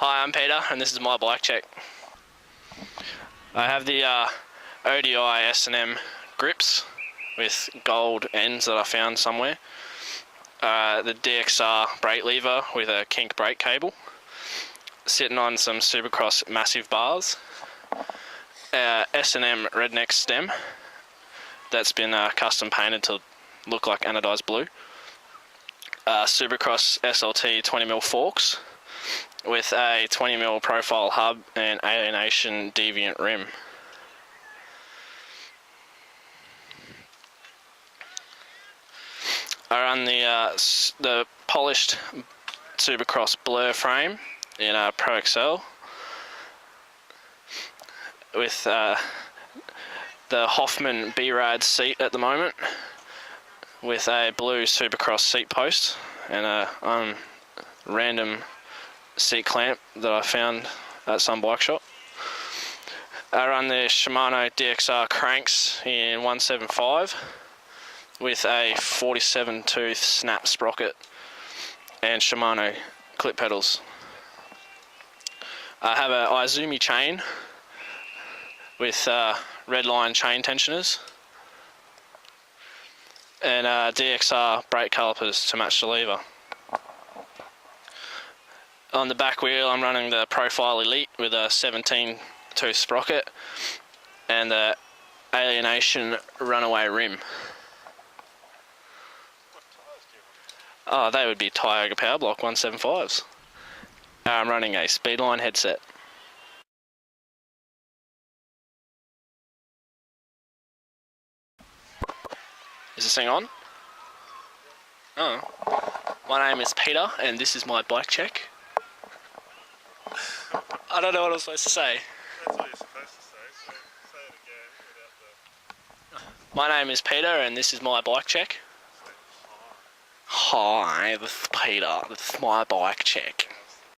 Hi, I'm Peter, and this is my bike check. I have the ODI S&M grips with gold ends that I found somewhere. The DXR brake lever with a kink brake cable. Sitting on some Supercross massive bars. S&M redneck stem that's been custom painted to look like anodized blue. Supercross SLT 20mm forks with a 20mm profile hub and alienation deviant rim. I run the polished Supercross Blur frame in Pro XL with the Hoffman B-Rad seat at the moment, with a blue Supercross seat post and a random seat clamp that I found at some bike shop. I run the Shimano DXR cranks in 175 with a 47 tooth snap sprocket and Shimano clip pedals. I have a Izumi chain with red line chain tensioners and DXR brake calipers to match the lever. On the back wheel I'm running the Profile Elite with a 17 tooth sprocket and the alienation runaway rim. Oh, they would be Tioga Power Block 175s. I'm running a Speedline headset. Is this thing on? Oh. My name is Peter and this is my bike check. I don't know what I'm supposed to say. That's all you're supposed to say, so say it again without the... My name is Peter and this is my bike check. Hi, this is Peter. This is my bike check.